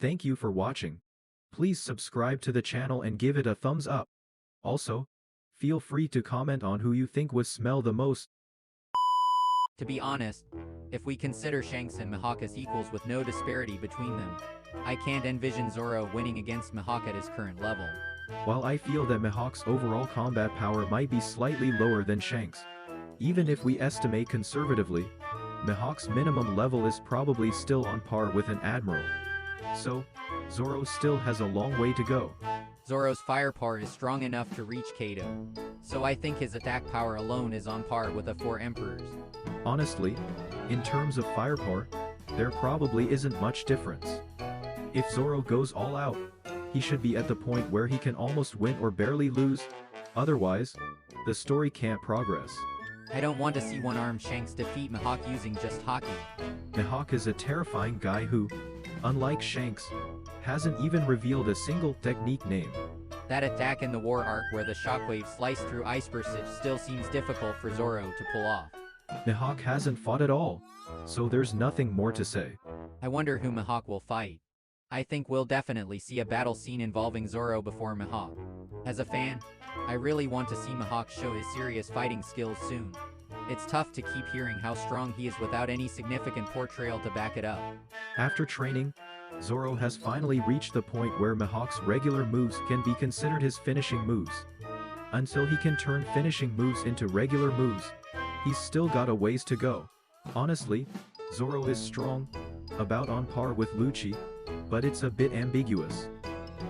Thank you for watching. Please subscribe to the channel and give it a thumbs up. Also, feel free to comment on who you think would smell the most. To be honest, if we consider Shanks and Mihawk as equals with no disparity between them, I can't envision Zoro winning against Mihawk at his current level. While I feel that Mihawk's overall combat power might be slightly lower than Shanks, even if we estimate conservatively, Mihawk's minimum level is probably still on par with an admiral. So, Zoro still has a long way to go. Zoro's firepower is strong enough to reach Kaido, so I think his attack power alone is on par with the four emperors. Honestly, in terms of firepower, there probably isn't much difference. If Zoro goes all out, he should be at the point where he can almost win or barely lose. Otherwise, the story can't progress. I don't want to see one-armed Shanks defeat Mihawk using just Haki. Mihawk is a terrifying guy who, unlike Shanks, hasn't even revealed a single technique name. That attack in the war arc where the shockwave sliced through Ice Persich still seems difficult for Zoro to pull off. Mihawk hasn't fought at all, so there's nothing more to say. I wonder who Mihawk will fight. I think we'll definitely see a battle scene involving Zoro before Mihawk. As a fan, I really want to see Mihawk show his serious fighting skills soon. It's tough to keep hearing how strong he is without any significant portrayal to back it up. After training, Zoro has finally reached the point where Mihawk's regular moves can be considered his finishing moves. Until he can turn finishing moves into regular moves, he's still got a ways to go. Honestly, Zoro is strong, about on par with Lucci, but it's a bit ambiguous.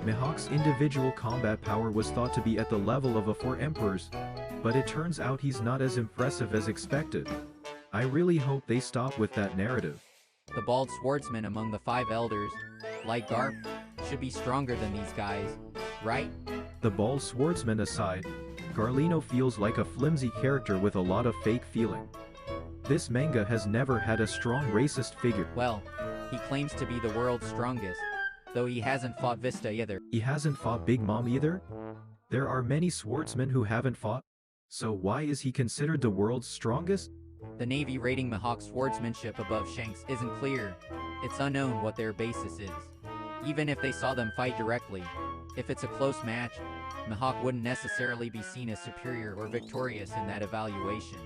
Mihawk's individual combat power was thought to be at the level of a four emperors, but it turns out he's not as impressive as expected. I really hope they stop with that narrative. The bald swordsman among the five elders, like Garp, should be stronger than these guys, right? The bald swordsman aside, Garlino feels like a flimsy character with a lot of fake feeling. This manga has never had a strong racist figure. Well, he claims to be the world's strongest, though he hasn't fought Vista either. He hasn't fought Big Mom either? There are many swordsmen who haven't fought, so why is he considered the world's strongest? The Navy rating Mihawk's swordsmanship above Shanks isn't clear. It's unknown what their basis is. Even if they saw them fight directly, if it's a close match, Mihawk wouldn't necessarily be seen as superior or victorious in that evaluation.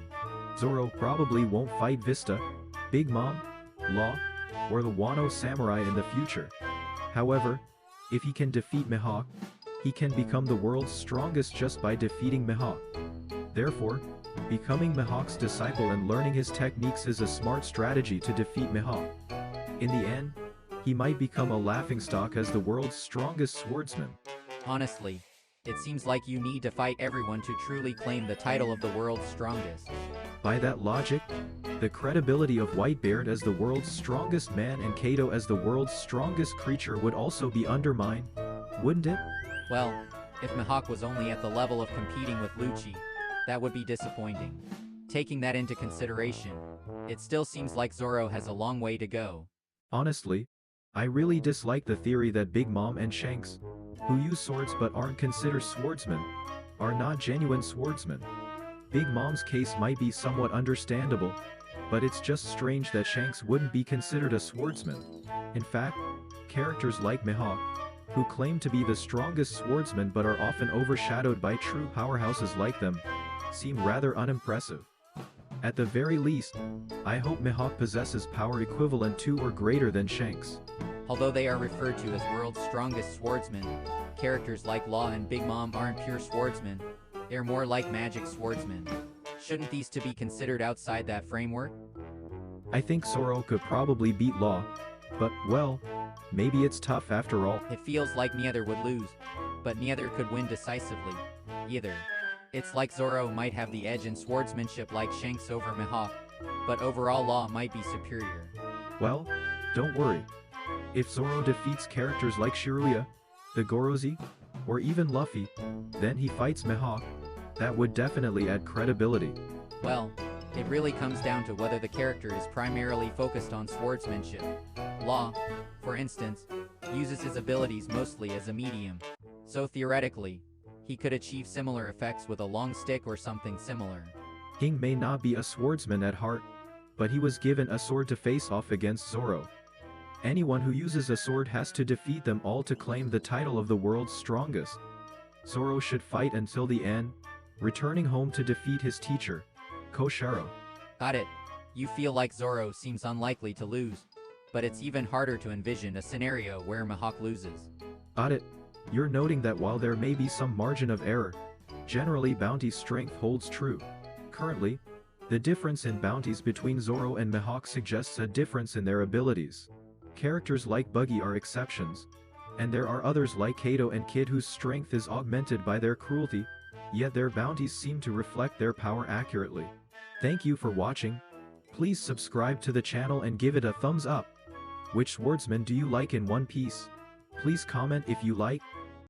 Zoro probably won't fight Vista, Big Mom, Law, or the Wano Samurai in the future. However, if he can defeat Mihawk, he can become the world's strongest just by defeating Mihawk. Therefore, becoming Mihawk's disciple and learning his techniques is a smart strategy to defeat Mihawk. In the end, he might become a laughingstock as the world's strongest swordsman. Honestly, it seems like you need to fight everyone to truly claim the title of the world's strongest. By that logic, the credibility of Whitebeard as the world's strongest man and Kaido as the world's strongest creature would also be undermined, wouldn't it? Well, if Mihawk was only at the level of competing with Lucci, that would be disappointing. Taking that into consideration, it still seems like Zoro has a long way to go. Honestly, I really dislike the theory that Big Mom and Shanks, who use swords but aren't considered swordsmen, are not genuine swordsmen. Big Mom's case might be somewhat understandable, but it's just strange that Shanks wouldn't be considered a swordsman. In fact, characters like Mihawk, who claim to be the strongest swordsmen but are often overshadowed by true powerhouses like them, seem rather unimpressive. At the very least, I hope Mihawk possesses power equivalent to or greater than Shanks. Although they are referred to as world's strongest swordsmen, characters like Law and Big Mom aren't pure swordsmen, they're more like magic swordsmen. Shouldn't these two be considered outside that framework? I think Zoro could probably beat Law, but, well, maybe it's tough after all. It feels like neither would lose, but neither could win decisively, either. It's like Zoro might have the edge in swordsmanship like Shanks over Mihawk, but overall Law might be superior. Well, don't worry. If Zoro defeats characters like Shiruya, the Gorozi, or even Luffy, then he fights Mihawk. That would definitely add credibility. Well, it really comes down to whether the character is primarily focused on swordsmanship. Law, for instance, uses his abilities mostly as a medium, so theoretically, he could achieve similar effects with a long stick or something similar. King may not be a swordsman at heart, but he was given a sword to face off against Zoro. Anyone who uses a sword has to defeat them all to claim the title of the world's strongest. Zoro should fight until the end, returning home to defeat his teacher, Koshiro. Got it. You feel like Zoro seems unlikely to lose, but it's even harder to envision a scenario where Mihawk loses. Got it. You're noting that while there may be some margin of error, generally Bounty's strength holds true. Currently, the difference in bounties between Zoro and Mihawk suggests a difference in their abilities. Characters like Buggy are exceptions, and there are others like Kato and Kid whose strength is augmented by their cruelty, yet their bounties seem to reflect their power accurately. Thank you for watching. Please subscribe to the channel and give it a thumbs up. Which swordsman do you like in One Piece? Please comment if you like,